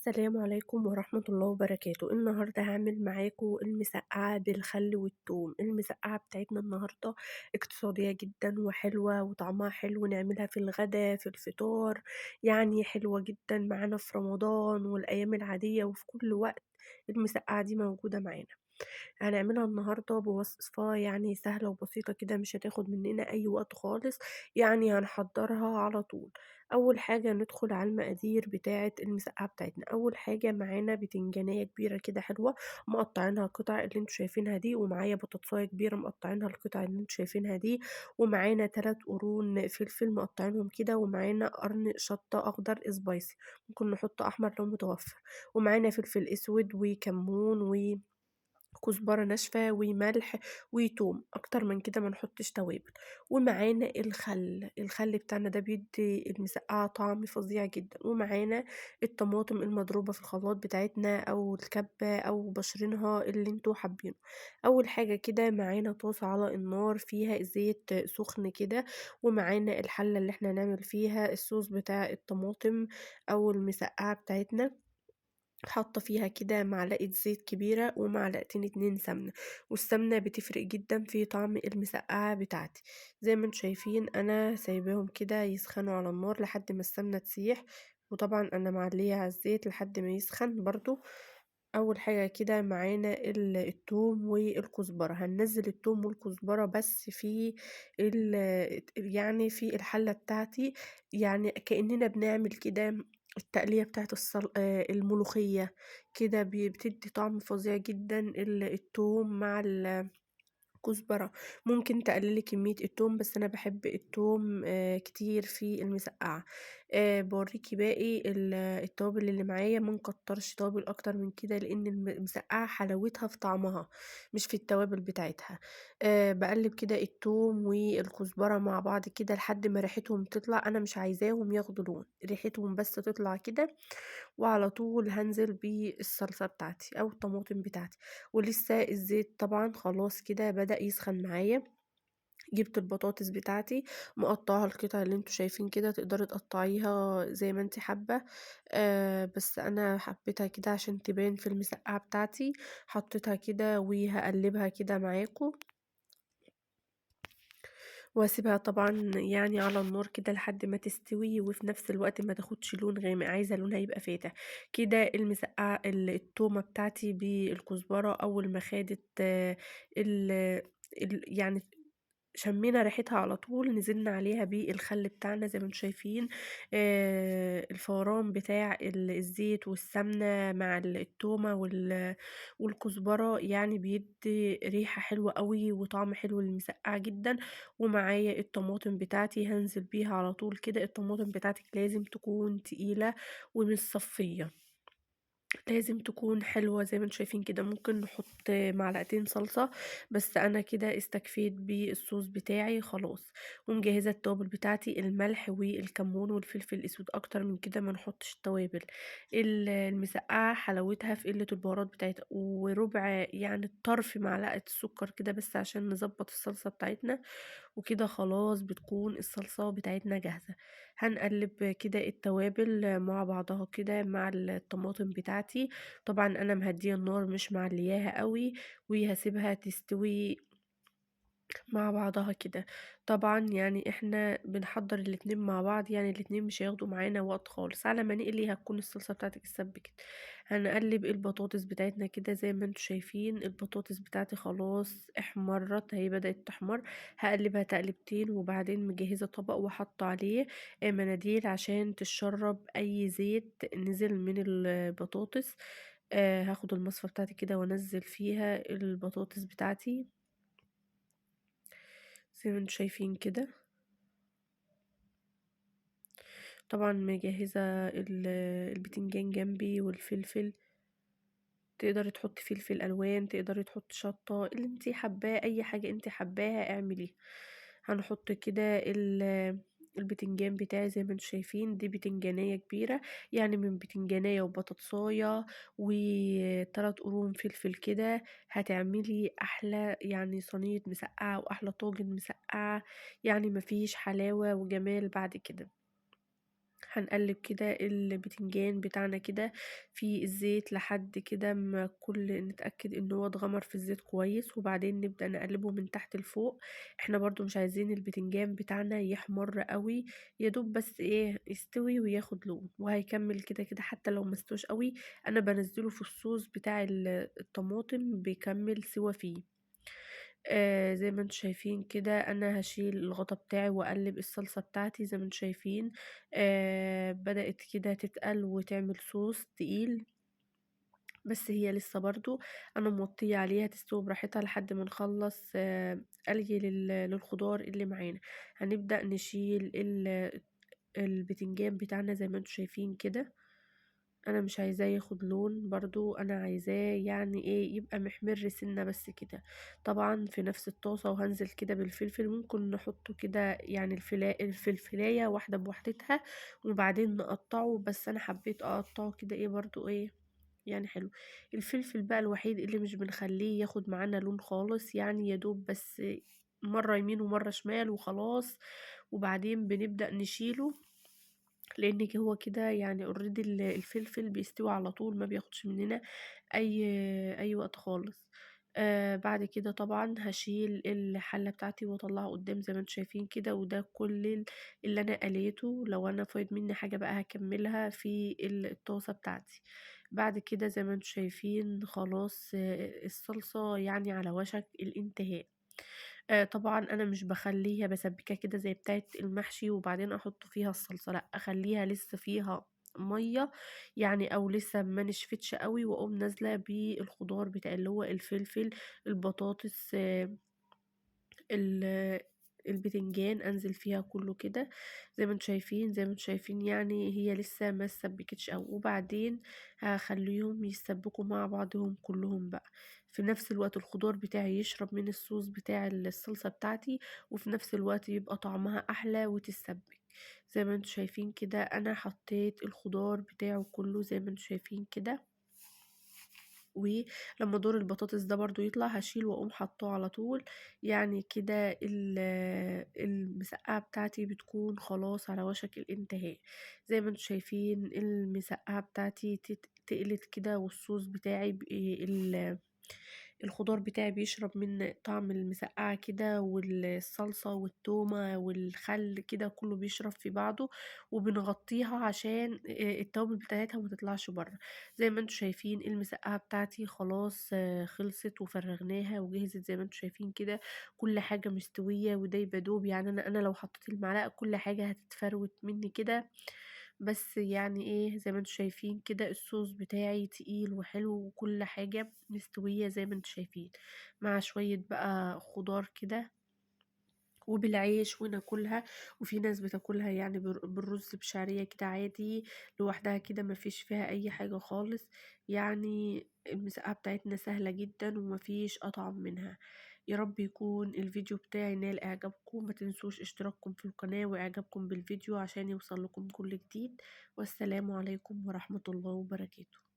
السلام عليكم ورحمة الله وبركاته. النهاردة هعمل معاكم المسقعة بالخل والثوم. المسقعة بتاعتنا النهاردة اقتصادية جدا وحلوة وطعمها حلو، نعملها في الغدا في الفطار، يعني حلوة جدا معانا في رمضان والأيام العادية وفي كل وقت. المسقعة دي موجودة معانا. هنعملها النهاردة بوصفة يعني سهلة وبسيطة كده، مش هتاخد مننا أي وقت خالص، يعني هنحضرها على طول. أول حاجة ندخل على المقادير بتاعة المسقعة بتاعتنا. أول حاجة معانا بتنجانية كبيرة كده حلوة مقطعينها القطع اللي انتوا شايفينها دي، ومعايا بطاطساية كبيرة مقطعينها القطع اللي انتوا شايفينها دي، ومعانا 3 قرون فلفل مقطعينهم كده، ومعانا قرن شطة أخضر سبايسي، ممكن نحط أحمر لو متوفر، ومعانا فلفل أسود وكمون كزبرة ناشفة وملح وتوم. اكتر من كده ما نحطش توابل. ومعانا الخل بتاعنا ده بيدي المسقعة طعم فظيع جدا. ومعانا الطماطم المضروبة في الخلاط بتاعتنا او الكبة او بشرينها اللي انتوا حابينه. اول حاجة كده معانا طاسة على النار فيها زيت سخن كده، ومعانا الحلة اللي احنا نعمل فيها الصوص بتاع الطماطم او المسقعة بتاعتنا. حاطة فيها كده معلقة زيت كبيرة ومعلقتين 2 سمنة، والسمنة بتفرق جدا في طعم المسقعة بتاعتي. زي ما انتوا شايفين انا سايباهم كده يسخنوا على النار لحد ما السمنة تسيح، وطبعا انا معلية على الزيت لحد ما يسخن برضو. اول حاجة كده معانا التوم والكزبرة. هننزل التوم والكزبرة بس في يعني في الحلة بتاعتي، يعني كأننا بنعمل كده التقلية بتاعة الملوخية كده، بتدي طعم فظيع جدا التوم مع كزبرة. ممكن تقللي كمية التوم، بس أنا بحب التوم كتير في المسقعة. بوريكي باقي التوابل اللي معايا، منكترش توابل أكتر من كده لأن المسقعة حلاوتها في طعمها مش في التوابل بتاعتها. بقلب كده التوم والكزبرة مع بعض كده لحد ما ريحتهم تطلع. أنا مش عايزاهم ياخدوا لون، ريحتهم بس تطلع كده، وعلى طول هنزل بالصلصة بتاعتي أو الطماطم بتاعتي. ولسه الزيت طبعا خلاص كده بدأ يسخن معايا. جبت البطاطس بتاعتي مقطعها القطع اللي انتوا شايفين كده، تقدري تقطعيها زي ما انت حابة. بس انا حبيتها كده عشان تبان في المسقعة بتاعتي. حطيتها كده وهقلبها كده معاكم، واسيبها طبعا يعني على النار كده لحد ما تستوي، وفي نفس الوقت ما تاخدش لون غامق، عايزه لونها يبقى فاتح كده. المسقعه التومه بتاعتي بالكزبره اول ما خدت ال يعني شمينا ريحتها على طول، نزلنا عليها بالخل بتاعنا زي ما انتم شايفين. الفوران بتاع الزيت والسمنة مع التومة والكزبرة يعني بيدي ريحة حلوة قوي وطعم حلو للمسقعة جدا. ومعايا الطماطم بتاعتي هنزل بيها على طول كده. الطماطم بتاعتك لازم تكون تقيلة ومش صفية، لازم تكون حلوة زي ما انتم شايفين كده. ممكن نحط معلقتين صلصة، بس انا كده استكفيت بالصوص بتاعي خلاص. ومجهزة التوابل بتاعتي الملح والكمون والفلفل الاسود، اكتر من كده ما نحطش التوابل. المسقعة حلاوتها في قلة البهارات بتاعتها، وربع يعني طرف معلقة السكر كده بس عشان نظبط الصلصة بتاعتنا. وكده خلاص بتكون الصلصة بتاعتنا جاهزة. هنقلب كده التوابل مع بعضها كده مع الطماطم بتاعتي. طبعا انا مهديه النار مش معلياها قوي، وهسيبها تستوي مع بعضها كده. طبعا يعني احنا بنحضر الاتنين مع بعض، يعني الاتنين مش هياخدوا معانا وقت خالص. على ما نقلي هتكون الصلصة بتاعتك اتسبكت. هنقلب البطاطس بتاعتنا كده زي ما انتوا شايفين. البطاطس بتاعتي خلاص احمرت، هي بدأت تحمر. هقلبها تقلبتين، وبعدين مجهزة طبق وحط عليه مناديل عشان تشرب اي زيت نزل من البطاطس. هاخد المصفى بتاعتي كده وانزل فيها البطاطس بتاعتي زي ما انتوا شايفين كده. طبعا مجهزة البتنجان جنبي والفلفل. تقدري تحطي فلفل الوان، تقدري تحطي شطة اللي انتي حباه، اي حاجة انتي حباها اعمليها. هنحط كده البتنجان بتاعي زي ما انتوا شايفين. دي بتنجانية كبيرة، يعني من بتنجانية وبطاطساية وتلات قرون فلفل كده هتعملي احلى يعني صينية مسقعة واحلى طاجن مسقعة. يعني مفيش حلاوة وجمال بعد كده. هنقلب كده البتنجان بتاعنا كده في الزيت لحد كده ما نتأكد ان هو اتغمر في الزيت كويس، وبعدين نبدأ نقلبه من تحت لفوق. احنا برضو مش عايزين البتنجان بتاعنا يحمر قوي، يدوب بس ايه يستوي وياخد لون، وهيكمل كده كده حتى لو مستوش قوي. انا بنزله في الصوص بتاع الطماطم بيكمل سوا فيه. زي ما انتم شايفين كده انا هشيل الغطا بتاعي واقلب الصلصة بتاعتي زي ما انتم شايفين. بدأت كده تتقل وتعمل صوص تقيل، بس هي لسه برضو انا موطية عليها تستوي براحتها لحد ما نخلص قلي للخضار اللي معانا. هنبدأ نشيل البتنجان بتاعنا زي ما انتم شايفين كده. انا مش عايزاه ياخد لون برضو، انا عايزاه يعني ايه يبقى محمر سنة بس كده. طبعا في نفس الطاسة وهنزل كده بالفلفل، ممكن نحطه كده يعني الفلفلاية واحدة بوحدتها وبعدين نقطعه، بس انا حبيت اقطعه كده ايه برضو ايه يعني حلو. الفلفل بقى الوحيد اللي مش بنخليه ياخد معانا لون خالص، يعني يدوب بس مرة يمين ومرة شمال وخلاص، وبعدين بنبدأ نشيله، لان هو كده يعني اوريدي الفلفل بيستوي على طول، ما بياخدش مننا اي وقت خالص. بعد كده طبعا هشيل الحلة بتاعتي واطلعها قدام زي ما انتم شايفين كده، وده كل اللي انا قليته. لو انا فايض مني حاجة بقى هكملها في الطاسة بتاعتي. بعد كده زي ما انتم شايفين خلاص الصلصة يعني على وشك الانتهاء. طبعًا أنا مش باخلّيها باسبّكها كده زي بتاعة المحشي وبعدين أحُط فيها الصلصة، لأ أخلّيها لسه فيها مَيّة يعني، أو لسه ما نشفتش أوي، وأقوم نازلة بالخضار بتاعي اللي هو الفلفل، البطاطس، ال البتنجان أنزل فيها كلّه كده زي ما أنتم شايفين يعني هي لسه ما اتسبكتش أوي، وبعدين هاخلّيهم يتسبكوا مع بعضهم كلّهم بقى. في نفس الوقت الخضار بتاعي يشرب من الصوص بتاع الصلصة بتاعتي، وفي نفس الوقت يبقى طعمها أحلى وتتسبك. زي ما أنتم شايفين كده أنا حطيت الخضار بتاعه كلّه زي ما أنتم شايفين كده. ولما دور البطاطس ده برضو يطلع هشيل واقوم حطاه على طول. يعني كده المسقعة بتاعتي بتكون خلاص على وشك الانتهاء. زي ما انتم شايفين المسقعة بتاعتي تقلت كده، والصوص بتاعي الخضار بتاعي بيشرب من طعم المسقعة كده، والصلصة والتومة والخل كده كله بيشرب في بعضه، وبنغطيها عشان التوابل بتاعتها ما تطلعش بره. زي ما انتم شايفين المسقعة بتاعتي خلاص خلصت وفرغناها وجهزت زي ما انتم شايفين كده. كل حاجة مستوية ودايبة دوب، يعني انا لو حطيت المعلقة كل حاجة هتتفروت مني كده. بس يعني ايه زي ما انتم شايفين كده الصوص بتاعي تقيل وحلو وكل حاجة مستوية زي ما انتم شايفين، مع شوية بقى خضار كده وبالعيش وناكلها. وفي ناس بتاكلها يعني بالرز بشعرية كده عادي لوحدها كده مفيش فيها اي حاجة خالص. يعني المسقعة بتاعتنا سهلة جدا ومفيش اطعم منها. يا رب يكون الفيديو بتاعي نال اعجابكم، ما تنسوش اشتراككم في القناة واعجابكم بالفيديو عشان يوصل لكم كل جديد. والسلام عليكم ورحمة الله وبركاته.